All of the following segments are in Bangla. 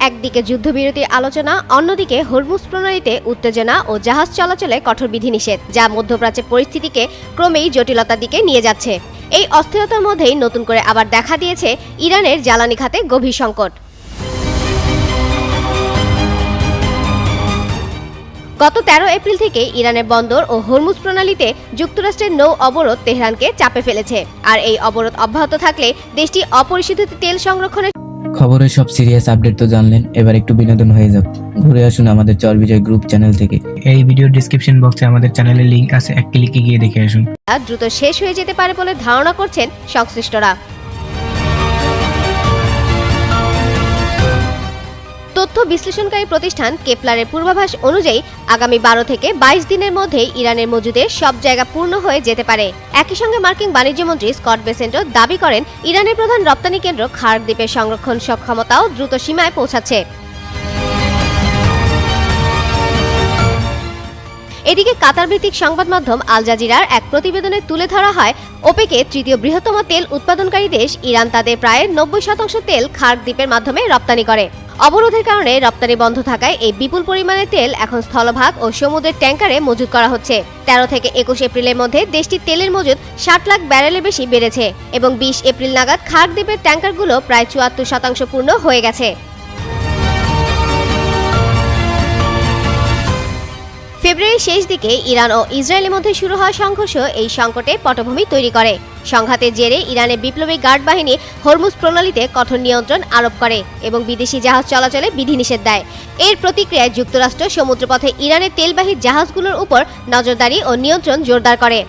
একদিকে যুদ্ধবিরতির আলোচনা, অন্যদিকে হরমুজ প্রণালীতে উত্তেজনা ও জাহাজ চলাচলে কঠোর বিধিনিষেধ, যা মধ্যপ্রাচ্যের পরিস্থিতিকে ক্রমেই জটিলতার দিকে নিয়ে যাচ্ছে। এই অস্থিরতার মধ্যেই নতুন করে আবার দেখা দিয়েছে ইরানের জ্বালানি খাতে গভীর সংকট। গত ১৩ এপ্রিল থেকে ইরানের বন্দর ও হরমুজ প্রণালীতে যুক্তরাষ্ট্রের নৌ অবরোধ তেহরানকে চাপে ফেলেছে। আর এই অবরোধ অব্যাহত থাকলে দেশটি অপরিশোধিত তেল সংরক্ষণের খবরের সব সিরিয়াস আপডেট তো জানলেন, এবার একটু বিনোদন হয়ে যাক। ঘুরে আসুন আমাদের চরবিজয় গ্রুপ চ্যানেল থেকে। এই ভিডিওর ডেসক্রিপশন বক্সে আমাদের চ্যানেলের লিংক আছে, এক ক্লিকে গিয়ে দেখে আসুন। দ্রুত শেষ হয়ে যেতে পারে বলে ধারণা করছেন সংশ্লিষ্টরা। তথ্য বিশ্লেষণকারী প্রতিষ্ঠান কেপলারের পূর্বাভাস অনুযায়ী আগামী ১২ থেকে ২২ দিনের মধ্যেই ইরানের মজুদের সব জায়গা পূর্ণ হয়ে যেতে পারে। একই সঙ্গে মার্কিন বাণিজ্যমন্ত্রী স্কট বেসেন্টও দাবি করেন, ইরানের প্রধান রপ্তানি কেন্দ্র খার্ক দ্বীপের সংরক্ষণ সক্ষমতাও দ্রুত সীমায় পৌঁছাচ্ছে। এদিকে কাতার ভিত্তিক সংবাদ মাধ্যম আল জাজিরার এক প্রতিবেদনে তুলে ধরা হয়, ওপেকে তৃতীয় বৃহত্তম তেল উৎপাদনকারী দেশ ইরান তাদের প্রায় ৯০% তেল খার্ক দ্বীপের মাধ্যমে রপ্তানি করে। অবরোধের কারণে রপ্তানি বন্ধ থাকায় এই বিপুল পরিমাণের তেল এখন স্থলভাগ ও সমুদ্রের ট্যাঙ্কারে মজুত করা হচ্ছে। ১৩ থেকে ২১ এপ্রিলের মধ্যে দেশটির তেলের মজুদ ৬০ লাখ ব্যারেলের বেশি বেড়েছে এবং ২০ এপ্রিল নাগাদ খার্ক দ্বীপের ট্যাঙ্কারগুলো প্রায় ৭৪% পূর্ণ হয়ে গেছে। ফেব্রুয়ারির শেষ দিকে ইরান ও ইসরায়েলের মধ্যে শুরু হওয়া সংঘর্ষ এই সংকটে পটভূমি তৈরি করে। সংঘাতের জেরে ইরানের বিপ্লবী গার্ড বাহিনী হরমুজ প্রণালীতে কঠোর নিয়ন্ত্রণ আরোপ করে এবং বিদেশি জাহাজ চলাচলে বিধিনিষেধ দেয়। এর প্রতিক্রিয়ায় যুক্তরাষ্ট্র সমুদ্রপথে ইরানের তেলবাহী জাহাজগুলোর উপর নজরদারি ও নিয়ন্ত্রণ জোরদার করে।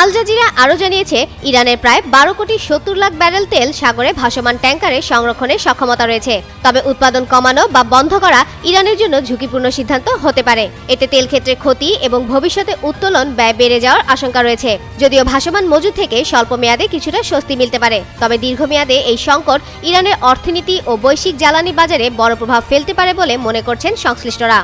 আল জাজিরা আরও জানিয়েছে, ইরানের প্রায় ১২ কোটি ৭০ লাখ ব্যারেল তেল সাগরে ভাসমান ট্যাঙ্কারে সংরক্ষণের সক্ষমতা রয়েছে। তবে উৎপাদন কমানো বা বন্ধ করা ইরানের জন্য ঝুঁকিপূর্ণ সিদ্ধান্ত হতে পারে। এতে তেল ক্ষেত্রে ক্ষতি এবং ভবিষ্যতে উত্তোলন ব্যয় বেড়ে যাওয়ার আশঙ্কা রয়েছে। যদিও ভাসমান মজুদ থেকে স্বল্প মেয়াদে কিছুটা স্বস্তি মিলতে পারে, তবে দীর্ঘমেয়াদে এই সংকট ইরানের অর্থনীতি ও বৈশ্বিক জ্বালানি বাজারে বড় প্রভাব ফেলতে পারে বলে মনে করছেন সংশ্লিষ্টরা।